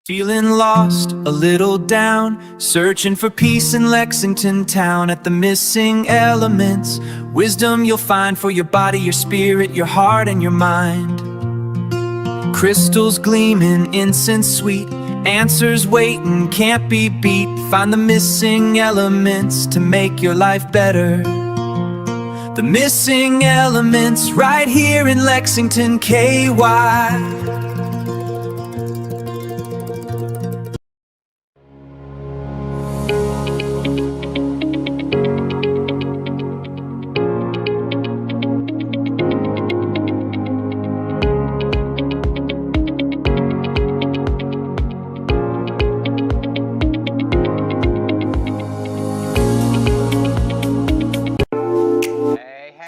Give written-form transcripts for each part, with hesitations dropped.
Feeling lost, a little down, searching for peace in Lexington town. At the missing elements, wisdom you'll find for your body, your spirit, your heart, and your mind. Crystals gleaming, incense sweet, answers waiting, can't be beat. Find the missing elements to make your life better. The missing elements right here in Lexington, KY.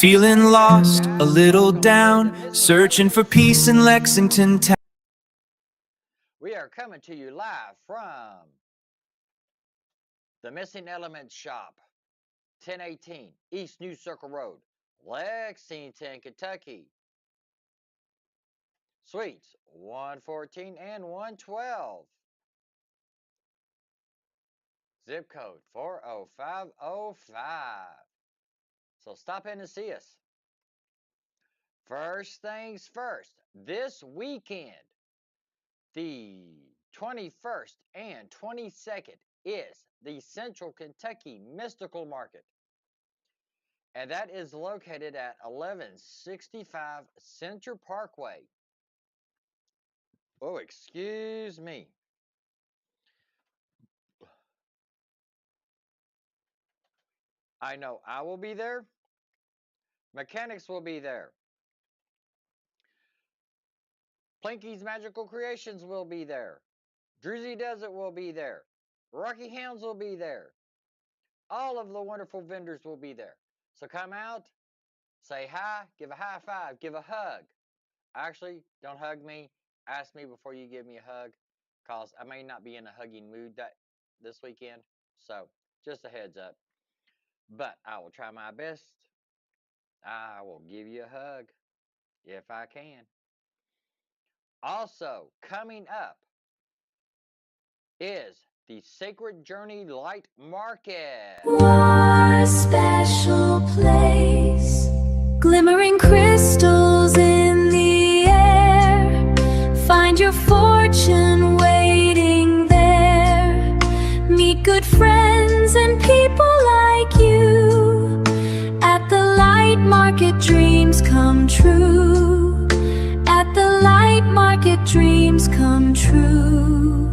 Feeling lost, a little down, searching for peace in Lexington town. We are coming to you live from the Missing Elements Shop, 1018 East New Circle Road, Lexington, Kentucky. Suites 114 and 112. Zip code 40505. So stop in and see us. First things first, this weekend, the 21st and 22nd is the Central Kentucky Mystical Market. And that is located at 1165 Central Parkway. Oh, excuse me. I know I will be there. Mechanics will be there. Plinky's Magical Creations will be there. Drizzy Desert will be there. Rocky Hounds will be there. All of the wonderful vendors will be there. So come out, say hi, give a high five, give a hug. Actually, don't hug me. Ask me before you give me a hug, because I may not be in a hugging mood this weekend. So just a heads up. But I will try my best. I will give you a hug if I can. Also, coming up is the Sacred Journey Light Market. What a special place, glimmering crystals in the air. Find your fortune waiting there. Meet good friends and people like you. At the light market, dreams come true. At the light market, dreams come true.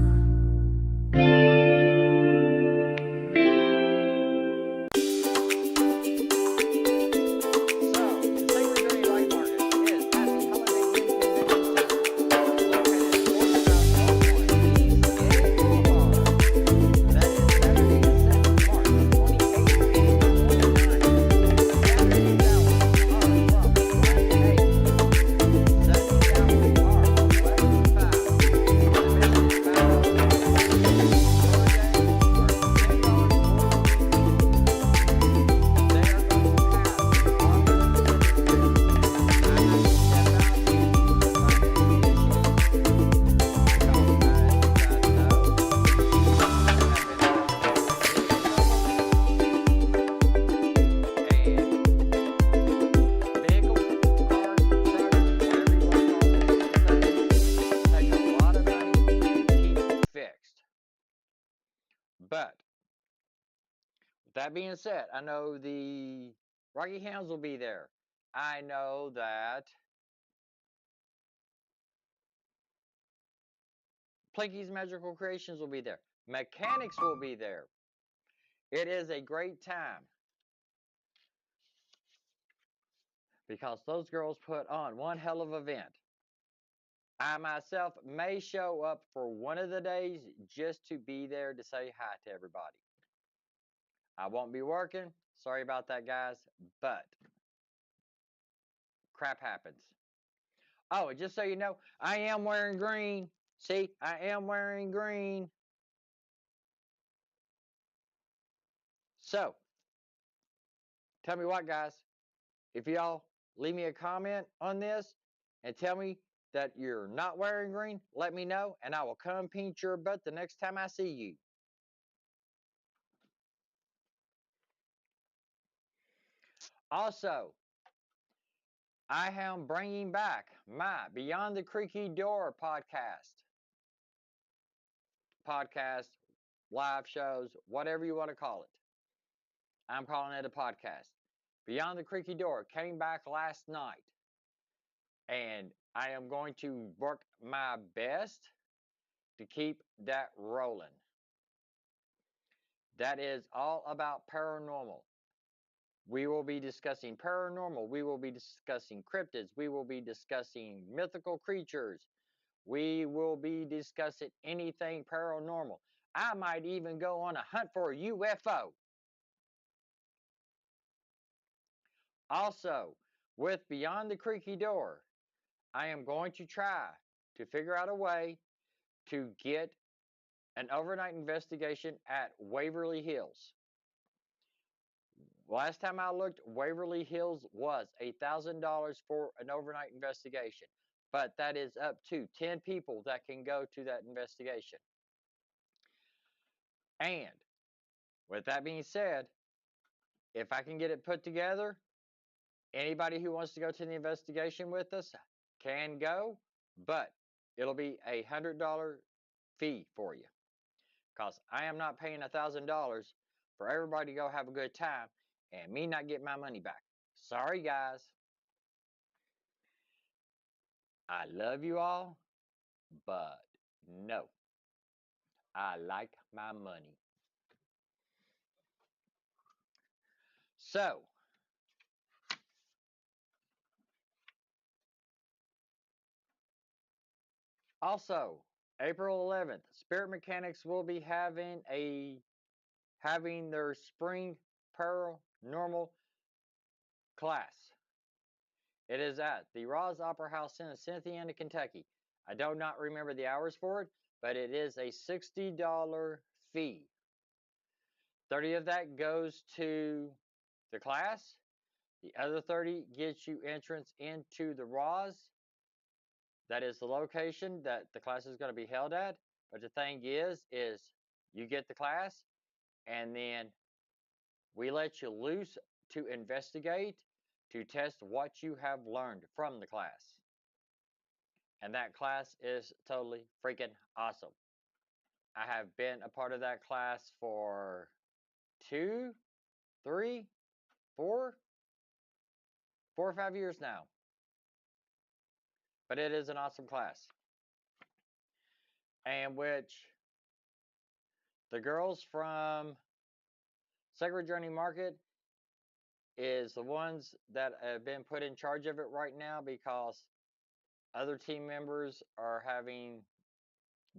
But with that being said, I know the Rocky Hounds will be there. I know that Plinky's Magical Creations will be there. Mechanics will be there. It is a great time because those girls put on one hell of an event. I myself may show up for one of the days just to be there to say hi to everybody. I won't be working. Sorry about that, guys, but crap happens. Oh, and just so you know, I am wearing green. See, I am wearing green. So, tell me what, guys. If y'all leave me a comment on this and tell me that you're not wearing green, let me know, and I will come paint your butt the next time I see you. Also, I am bringing back my Beyond the Creaky Door podcast, live shows, whatever you want to call it. I'm calling it a podcast. Beyond the Creaky Door came back last night, and I am going to work my best to keep that rolling. That is all about paranormal. We will be discussing paranormal. We will be discussing cryptids. We will be discussing mythical creatures. We will be discussing anything paranormal. I might even go on a hunt for a UFO. Also, with Beyond the Creaky Door, I am going to try to figure out a way to get an overnight investigation at Waverly Hills. Last time I looked, Waverly Hills was $1,000 for an overnight investigation, but that is up to 10 people that can go to that investigation. And with that being said, if I can get it put together, anybody who wants to go to the investigation with us can go, but it'll be a $100 fee for you, because I am not paying $1,000 for everybody to go have a good time and me not get my money back. Sorry, guys. I love you all, but no, I like my money. So, also, April 11th, Spirit Mechanics will be having their spring paranormal class. It is at the Ross Opera House in Cynthiana, Kentucky. I do not remember the hours for it, but it is a $60 fee. 30 of that goes to the class. The other 30 gets you entrance into the Ross. That is the location that the class is going to be held at. But the thing is you get the class, and then we let you loose to investigate, to test what you have learned from the class. And that class is totally freaking awesome. I have been a part of that class for 2, 3, 4 or 5 years now. But it is an awesome class. And which the girls from Sacred Journey Market is the ones that have been put in charge of it right now, because other team members are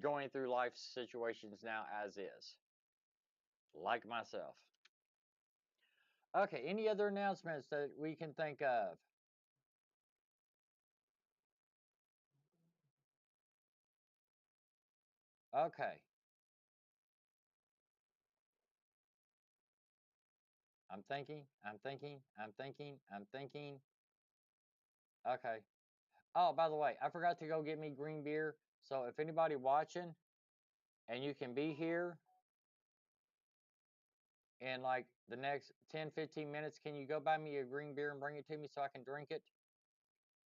going through life situations now as is, like myself. Okay, any other announcements that we can think of? Okay. I'm thinking. Okay. Oh, by the way, I forgot to go get me green beer. So if anybody watching and you can be here in like the next 10-15 minutes, can you go buy me a green beer and bring it to me so I can drink it?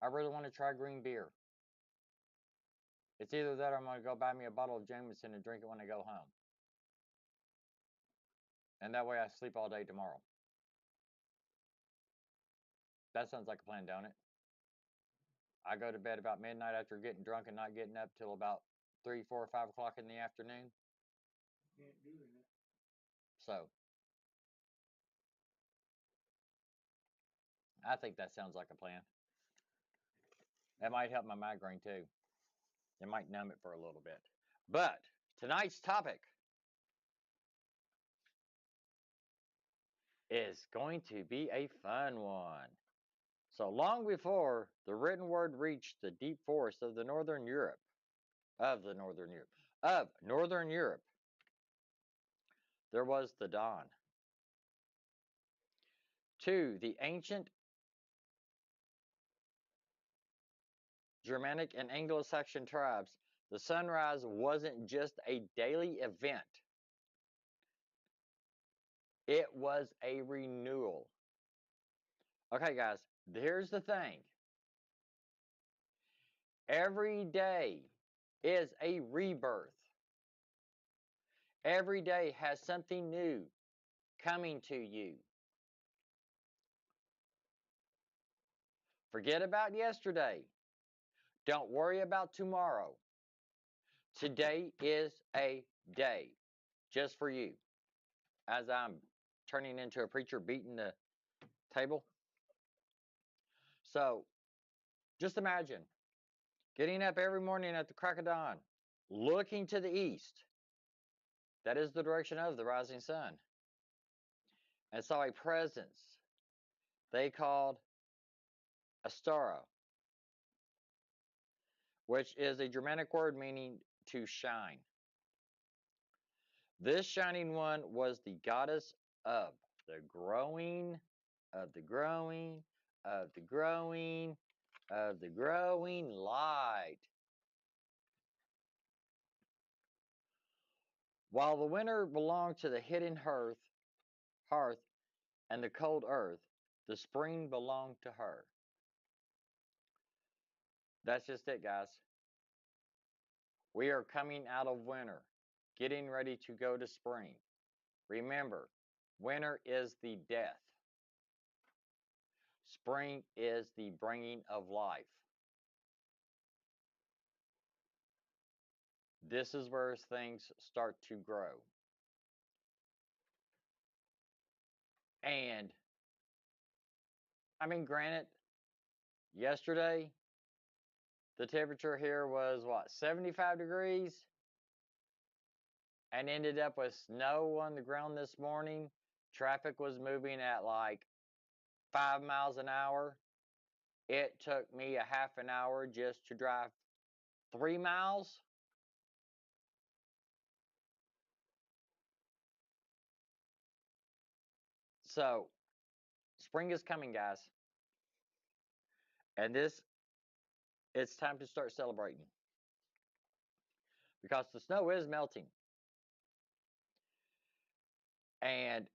I really want to try green beer. It's either that or I'm going to go buy me a bottle of Jameson and drink it when I go home. And that way I sleep all day tomorrow. That sounds like a plan, don't it? I go to bed about midnight after getting drunk and not getting up till about 3, 4, 5 o'clock in the afternoon. Can't do that. So, I think that sounds like a plan. That might help my migraine too. It might numb it for a little bit. But tonight's topic is going to be a fun one. So long before the written word reached the deep forests of Northern Europe, there was the dawn. 2, the ancient Germanic and Anglo-Saxon tribes, the sunrise wasn't just a daily event. It was a renewal. Okay, guys, here's the thing. Every day is a rebirth. Every day has something new coming to you. Forget about yesterday. Don't worry about tomorrow. Today is a day just for you. As I'm turning into a preacher beating the table. So just imagine getting up every morning at the crack of dawn, looking to the east. That is the direction of the rising sun. And saw a presence they called Ostara, which is a Germanic word meaning to shine. This shining one was the goddess of the growing, of the growing, of the growing, of the growing light. While the winter belonged to the hidden hearth and the cold earth, the spring belonged to her. That's just it, guys. We are coming out of winter, getting ready to go to spring. Remember, winter is the death. Spring is the bringing of life. This is where things start to grow. And, I mean, granted, yesterday, the temperature here was, what, 75 degrees? And ended up with snow on the ground this morning. Traffic was moving at like 5 miles an hour. It took me a half an hour just to drive 3 miles. So, spring is coming, guys. And it's time to start celebrating. Because the snow is melting. And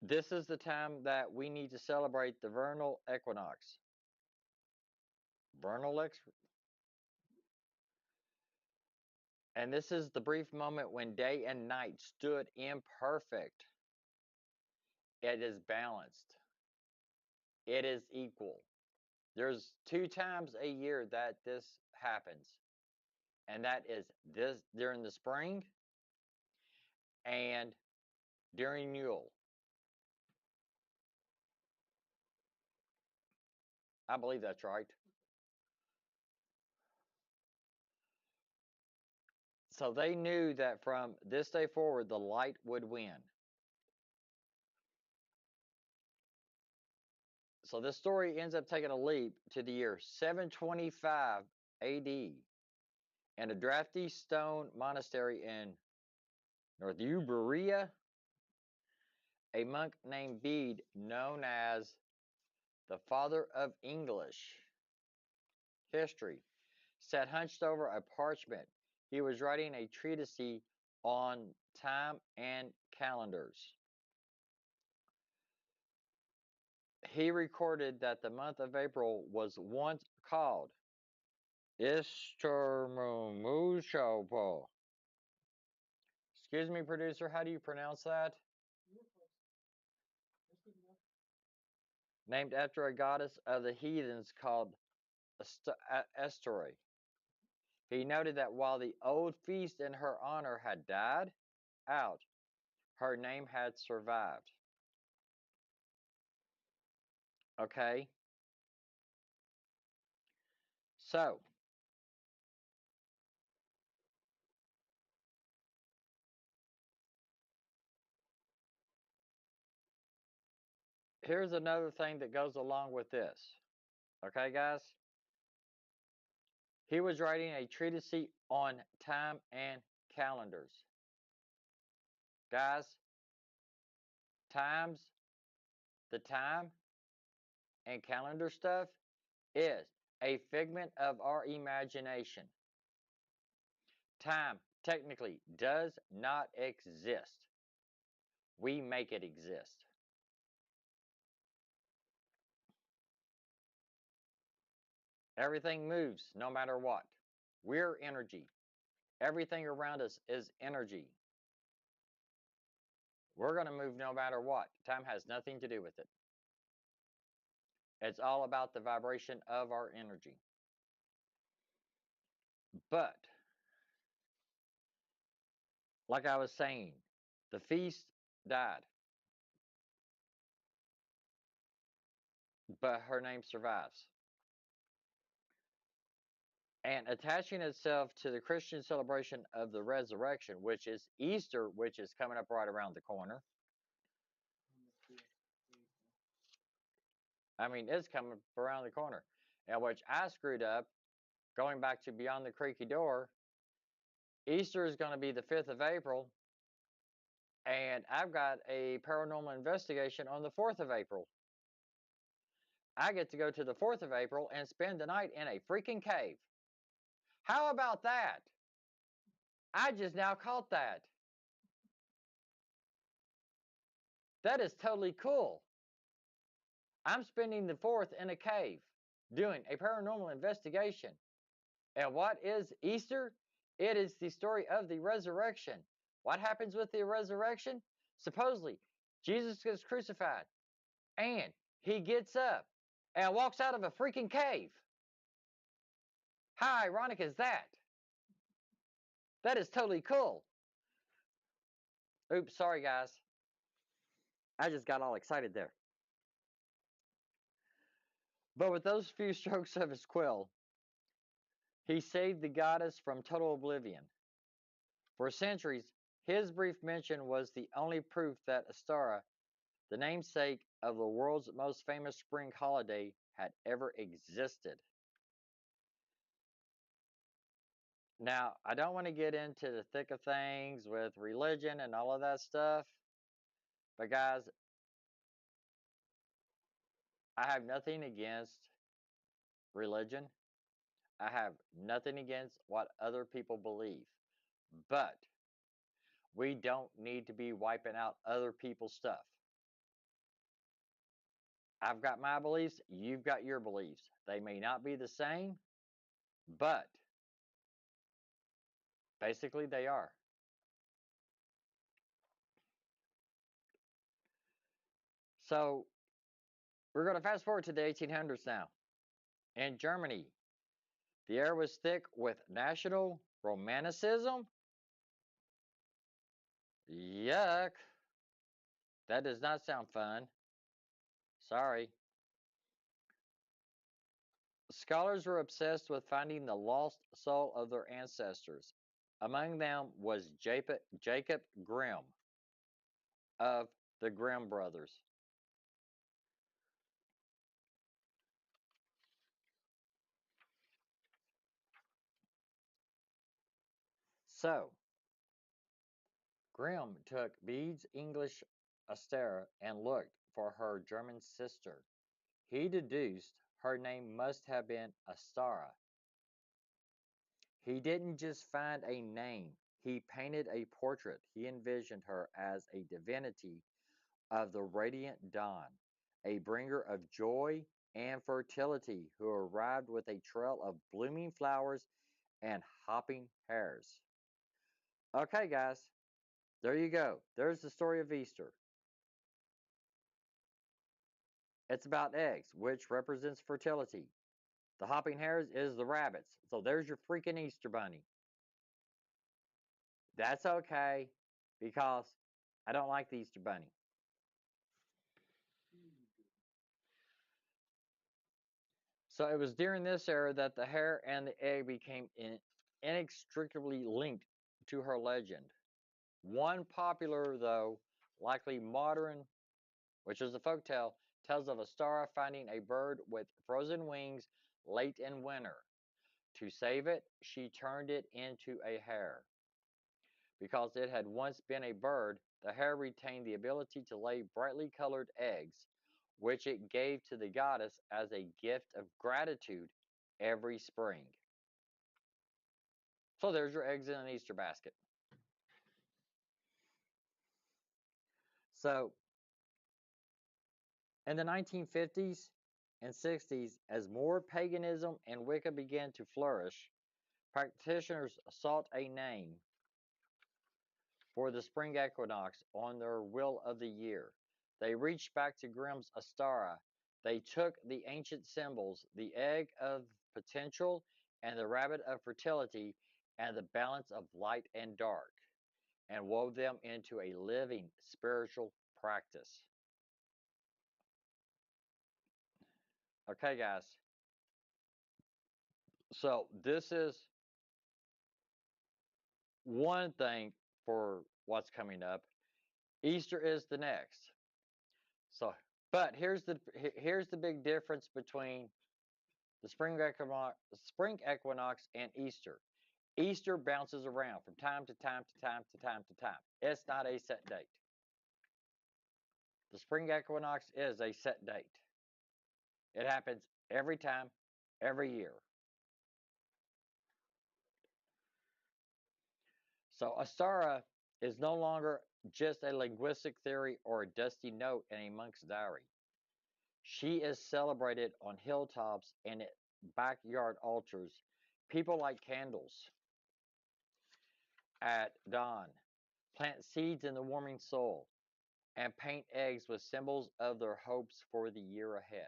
this is the time that we need to celebrate the vernal equinox. And this is the brief moment when day and night stood imperfect. It is balanced. It is equal. There's 2 times a year that this happens. And that is this during the spring and during Yule. I believe that's right. So they knew that from this day forward, the light would win. So this story ends up taking a leap to the year 725 AD in a drafty stone monastery in Northumbria. A monk named Bede, known as the father of English history, sat hunched over a parchment. He was writing a treatise on time and calendars. He recorded that the month of April was once called Isturmumushopo. Excuse me, producer, how do you pronounce that? Named after a goddess of the heathens called Ostara. He noted that while the old feast in her honor had died out, her name had survived. Okay? So, here's another thing that goes along with this. Okay, guys? He was writing a treatise on time and calendars. Guys, the time and calendar stuff is a figment of our imagination. Time, technically, does not exist. We make it exist. Everything moves no matter what. We're energy. Everything around us is energy. We're going to move no matter what. Time has nothing to do with it. It's all about the vibration of our energy. But, like I was saying, the feast died. But her name survives. And attaching itself to the Christian celebration of the resurrection, which is Easter, which is coming up right around the corner. I mean, it's coming around the corner. And which I screwed up, going back to Beyond the Creaky Door. Easter is going to be the 5th of April, and I've got a paranormal investigation on the 4th of April. I get to go to the 4th of April and spend the night in a freaking cave. How about that? I just now caught that. That is totally cool. I'm spending the 4th in a cave doing a paranormal investigation. And what is Easter? It is the story of the resurrection. What happens with the resurrection? Supposedly, Jesus gets crucified and he gets up and walks out of a freaking cave. How ironic is that? That is totally cool. Oops, sorry guys. I just got all excited there. But with those few strokes of his quill, he saved the goddess from total oblivion. For centuries, his brief mention was the only proof that Ostara, the namesake of the world's most famous spring holiday, had ever existed. Now, I don't want to get into the thick of things with religion and all of that stuff, but guys, I have nothing against religion. I have nothing against what other people believe, but we don't need to be wiping out other people's stuff. I've got my beliefs, you've got your beliefs. They may not be the same, but basically they are. So we're going to fast forward to the 1800s now. In Germany, the air was thick with national romanticism. Yuck. That does not sound fun. Sorry. Scholars were obsessed with finding the lost soul of their ancestors. Among them was Jacob Grimm of the Grimm brothers. So, Grimm took Bede's English Ostara and looked for her German sister. He deduced her name must have been Ostara. He didn't just find a name, he painted a portrait. He envisioned her as a divinity of the radiant dawn, a bringer of joy and fertility who arrived with a trail of blooming flowers and hopping hares. Okay, guys, there you go. There's the story of Easter. It's about eggs, which represents fertility. The hopping hares is the rabbits. So there's your freaking Easter bunny. That's okay, because I don't like the Easter bunny. So it was during this era that the hare and the egg became inextricably linked to her legend. One popular, though likely modern, which is a folktale, tells of Ostara finding a bird with frozen wings late in winter. To save it, she turned it into a hare. Because it had once been a bird, the hare retained the ability to lay brightly colored eggs, which it gave to the goddess as a gift of gratitude every spring. So there's your eggs in an Easter basket. So in the 1950s and 60s, as more paganism and Wicca began to flourish, practitioners sought a name for the spring equinox on their wheel of the year. They reached back to Grimm's Ostara. They took the ancient symbols, the egg of potential and the rabbit of fertility, and the balance of light and dark, and wove them into a living spiritual practice. Okay, guys. So this is one thing for what's coming up. Easter is the next. So, but here's the big difference between the spring equinox and Easter. Easter bounces around from time to time to time to time to time. It's not a set date. The spring equinox is a set date. It happens every time, every year. So Ostara is no longer just a linguistic theory or a dusty note in a monk's diary. She is celebrated on hilltops and at backyard altars. People light candles at dawn, plant seeds in the warming soil, and paint eggs with symbols of their hopes for the year ahead.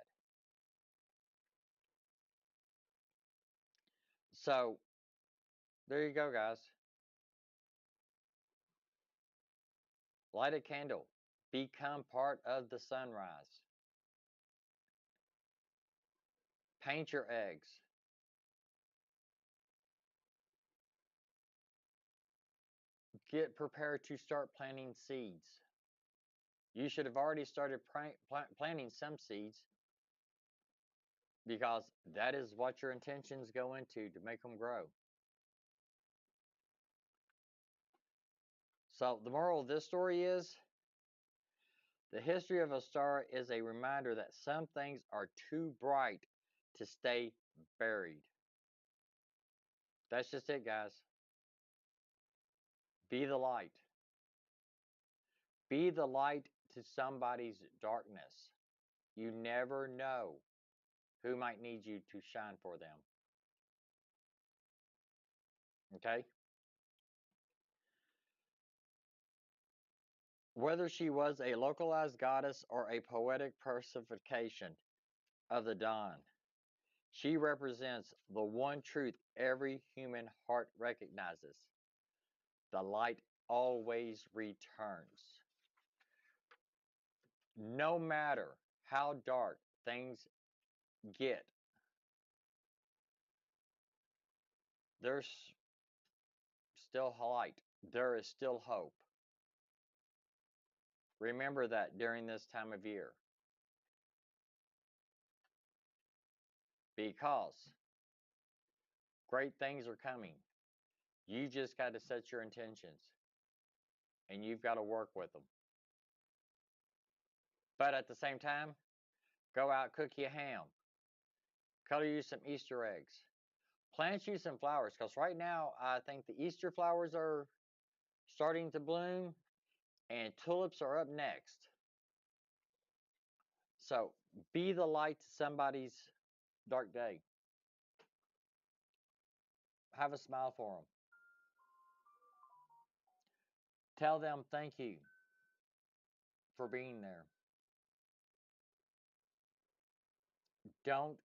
So, there you go, guys. Light a candle. Become part of the sunrise. Paint your eggs. Get prepared to start planting seeds. You should have already started planting some seeds because that is what your intentions go into to make them grow. So the moral of this story is the history of a star is a reminder that some things are too bright to stay buried. That's just it, guys. Be the light. Be the light to somebody's darkness. You never know who might need you to shine for them. Okay? Whether she was a localized goddess or a poetic personification of the dawn, she represents the one truth every human heart recognizes. The light always returns. No matter how dark things get, there's still light. There is still hope. Remember that during this time of year. Because great things are coming. You just got to set your intentions. And you've got to work with them. But at the same time, go out, cook you a ham. Color you some Easter eggs. Plant you some flowers. Because right now, I think the Easter flowers are starting to bloom. And tulips are up next. So be the light to somebody's dark day. Have a smile for them. Tell them thank you for being there. Don't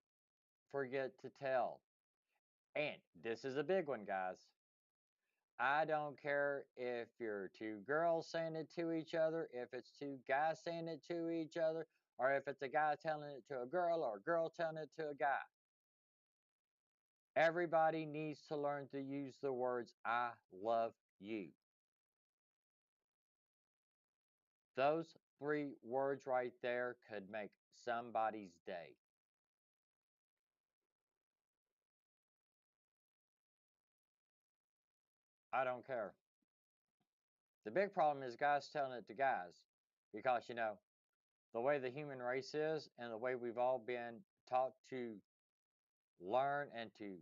forget to tell. And this is a big one, guys. I don't care if you're two girls saying it to each other, if it's two guys saying it to each other, or if it's a guy telling it to a girl or a girl telling it to a guy. Everybody needs to learn to use the words, I love you. Those 3 words right there could make somebody's day. I don't care. The big problem is guys telling it to guys because, the way the human race is and the way we've all been taught to learn into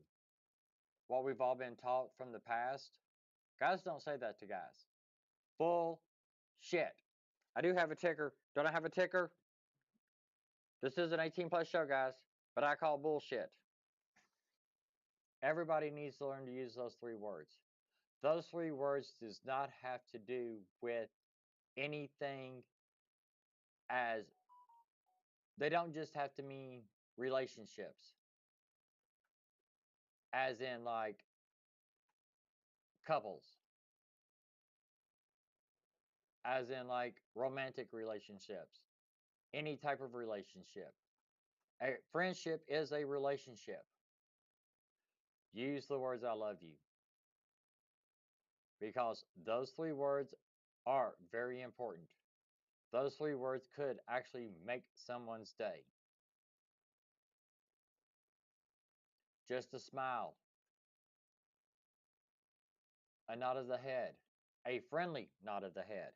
what we've all been taught from the past. Guys don't say that to guys. Bull shit. I do have a ticker. Don't I have a ticker? This is an 18 plus show, guys, but I call bullshit. Everybody needs to learn to use those 3 words. Those 3 words does not have to do with anything, as they don't just have to mean relationships, as in like couples, as in like romantic relationships, any type of relationship. A friendship is a relationship. Use the words I love you, because those 3 words are very important. Those 3 words could actually make someone's day. Just a smile, a nod of the head, a friendly nod of the head,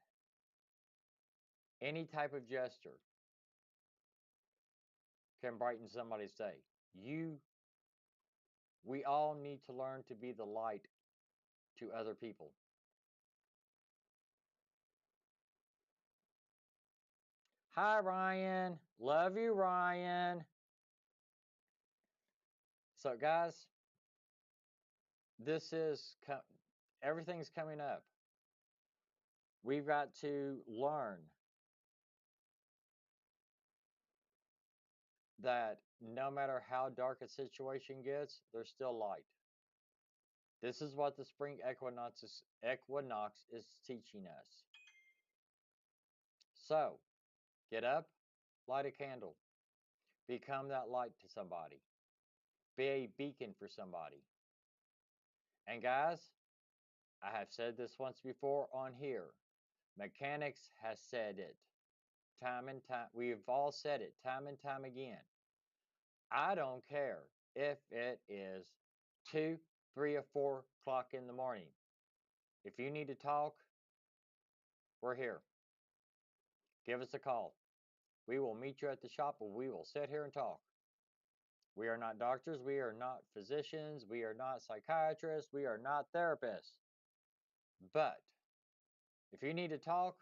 any type of gesture can brighten somebody's day. We all need to learn to be the light to other people. Hi, Ryan. Love you, Ryan. So, guys, everything's coming up. We've got to learn that no matter how dark a situation gets, there's still light. This is what the spring equinox is teaching us. So, get up, light a candle, become that light to somebody, be a beacon for somebody. And guys, I have said this once before on here. Mechanics has said it time and time. We've all said it time and time again. I don't care if it is 2, 3, or 4 o'clock in the morning. If you need to talk, we're here. Give us a call. We will meet you at the shop, and we will sit here and talk. We are not doctors. We are not physicians. We are not psychiatrists. We are not therapists. But if you need to talk,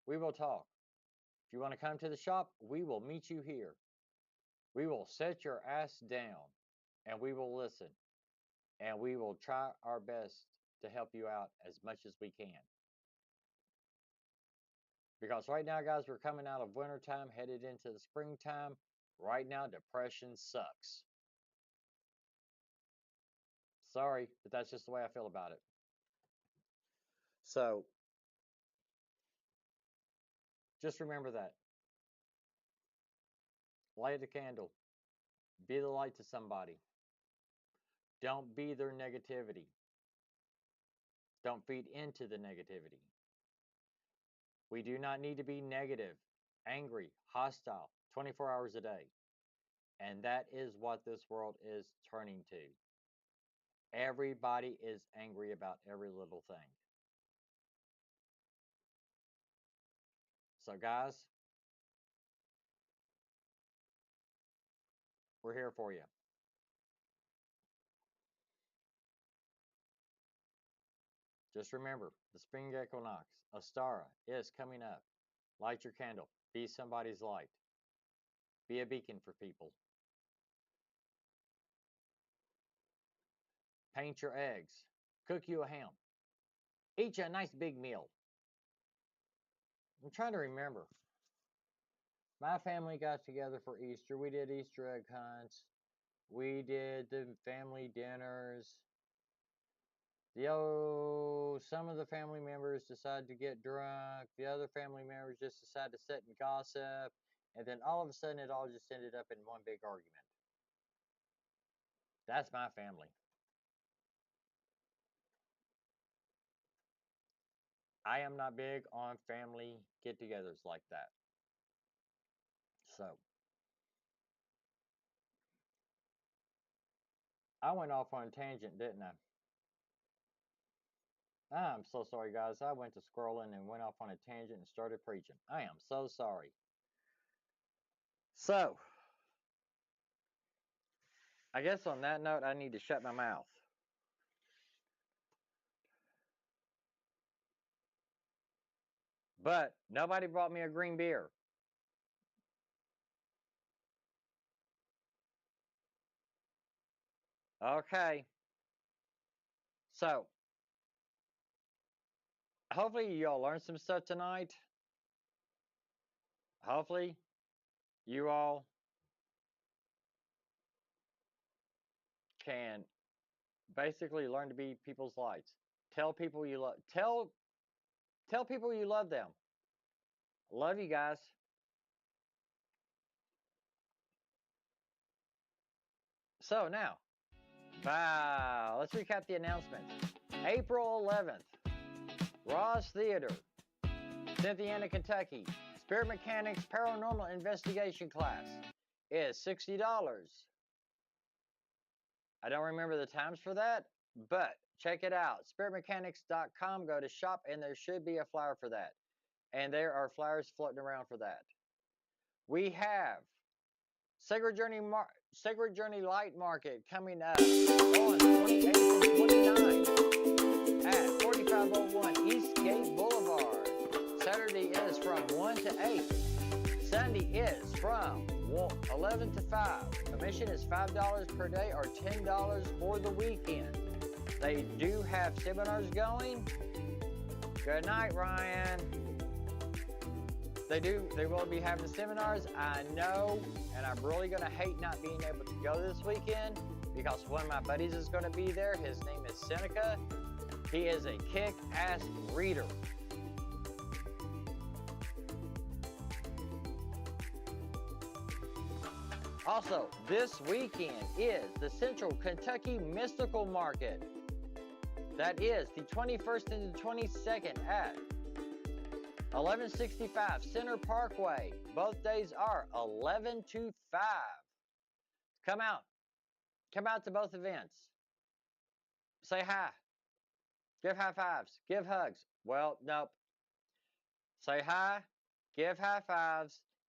we will talk. If you want to come to the shop, we will meet you here. We will set your ass down, and we will listen. And we will try our best to help you out as much as we can. Because right now, guys, we're coming out of wintertime, headed into the springtime. Right now, depression sucks. Sorry, but that's just the way I feel about it. So, just remember that. Light a candle. Be the light to somebody. Don't be their negativity. Don't feed into the negativity. We do not need to be negative, angry, hostile 24 hours a day. And that is what this world is turning to. Everybody is angry about every little thing. So, guys, we're here for you. Just remember, the Spring Equinox, Ostara, is coming up. Light your candle. Be somebody's light. Be a beacon for people. Paint your eggs. Cook you a ham. Eat you a nice big meal. I'm trying to remember. My family got together for Easter. We did Easter egg hunts. We did the family dinners. Some of the family members decided to get drunk. The other family members just decided to sit and gossip. And then all of a sudden, it all just ended up in one big argument. That's my family. I am not big on family get-togethers like that. So, I went off on a tangent, didn't I? I'm so sorry, guys. I went to scrolling and went off on a tangent and started preaching. I am so sorry. So, I guess on that note, I need to shut my mouth. But nobody brought me a green beer. Okay. So, hopefully y'all learned some stuff tonight. Hopefully you all can basically learn to be people's lights. Tell people you love tell people you love them. Love you guys. So now, wow, let's recap the announcements. April 11th, Ross Theater, Cynthiana, Kentucky. Spirit Mechanics Paranormal Investigation class is $60. I don't remember the times for that, but check it out. SpiritMechanics.com, go to shop, and there should be a flyer for that. And there are flyers floating around for that. We have Sacred Journey Light Market coming up on 28th and 29th at 4501 Eastgate Boulevard. Saturday is from 1 to 8. Sunday is from 11 to 5. Admission is $5 per day or $10 for the weekend. They do have seminars going. Good night, Ryan. They will be having seminars. I know, and I'm really going to hate not being able to go this weekend because one of my buddies is going to be there. His name is Seneca. He is a kick-ass reader. Also, this weekend is the Central Kentucky Mystical Market. That is the 21st and the 22nd at 1165 Center Parkway. Both days are 11 to 5. Come out. Come out to both events. Say hi. Give high fives. Give hugs. Well, nope. Say hi. Give high fives.